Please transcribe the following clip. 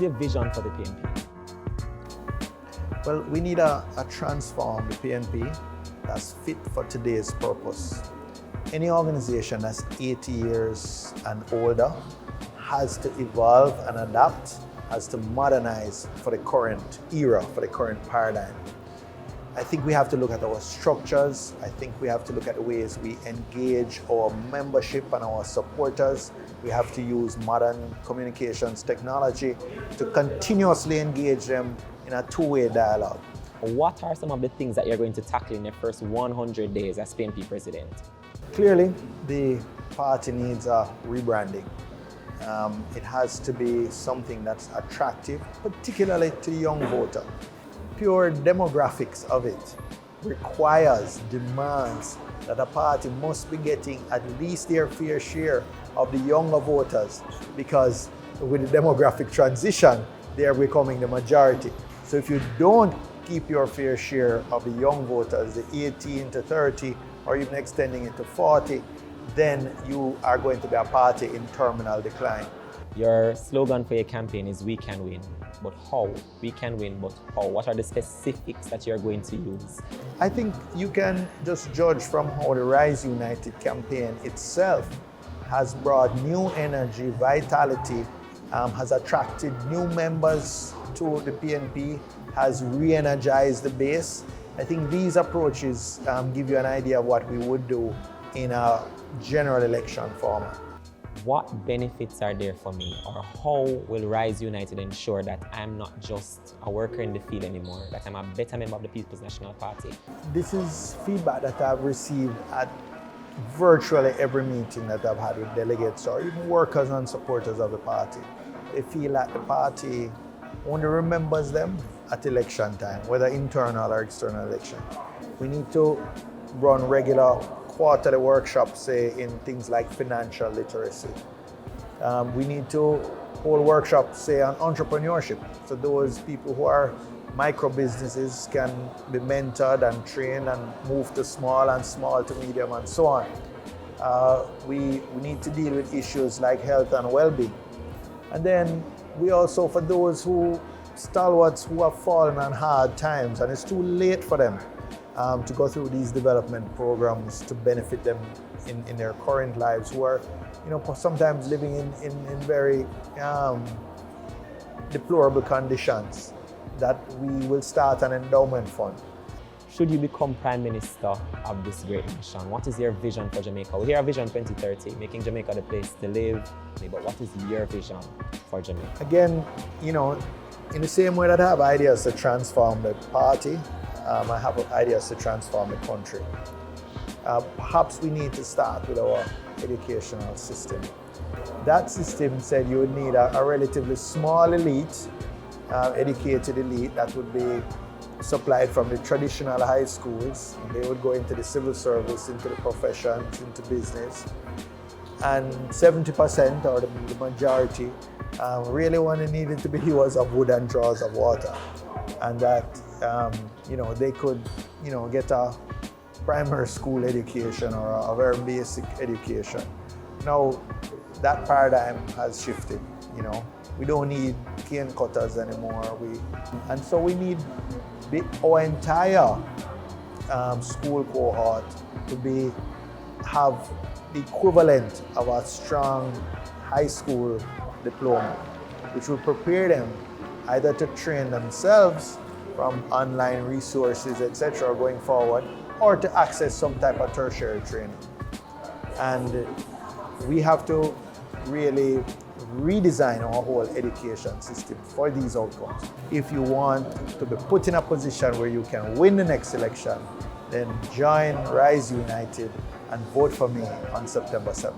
your vision for the PNP? Well, we need a transformed PNP that's fit for today's purpose. Any organization that's 80 years and older has to evolve and adapt, has to modernize for the current era, for the current paradigm. I think we have to look at our structures. I think we have to look at the ways we engage our membership and our supporters. We have to use modern communications technology to continuously engage them in a two-way dialogue. What are some of the things that you're going to tackle in your first 100 days as PNP president? Clearly, the party needs a rebranding. It has to be something that's attractive, particularly to the young voter. Pure demographics of it requires, demands that a party must be getting at least their fair share of the younger voters, because with the demographic transition, they are becoming the majority. So if you don't keep your fair share of the young voters, the 18 to 30, or even extending it to 40, then you are going to be a party in terminal decline. Your slogan for your campaign is "We can win," but how? We can win, but how? What are the specifics that you're going to use? I think you can just judge from how the Rise United campaign itself has brought new energy, vitality, has attracted new members to the PNP, has re-energized the base. I think these approaches give you an idea of what we would do in a general election format. What benefits are there for me, or how will Rise United ensure that I'm not just a worker in the field anymore, that I'm a better member of the People's National Party? This is feedback that I've received at virtually every meeting that I've had with delegates or even workers and supporters of the party. They feel that the party only remembers them at election time, whether internal or external election. We need to run regular quarterly workshops, say, in things like financial literacy. We need to hold workshops, say, on entrepreneurship. So those people who are micro businesses can be mentored and trained and move to small and small to medium and so on. We need to deal with issues like health and well-being. And then we also, for those stalwarts who have fallen on hard times and it's too late for them to go through these development programs to benefit them in their current lives, who are, sometimes living in very deplorable conditions, that we will start an endowment fund. Should you become Prime Minister of this great nation, what is your vision for Jamaica? We hear a vision 2030, making Jamaica the place to live, but what is your vision for Jamaica? Again, in the same way that I have ideas to transform the party, I have ideas to transform the country. Perhaps we need to start with our educational system. That system said you would need a relatively small elite, educated elite that would be supplied from the traditional high schools. They would go into the civil service, into the professions, into business. And 70%, or the majority, really only needed to be hewers of wood and drawers of water. And that, they could, get a primary school education or a very basic education. Now, that paradigm has shifted, We don't need cane cutters anymore. And so we need our entire school cohort to have the equivalent of a strong high school diploma, which will prepare them either to train themselves from online resources, etc., going forward, or to access some type of tertiary training. And we have to really redesign our whole education system for these outcomes. If you want to be put in a position where you can win the next election, then join Rise United and vote for me on September 7th.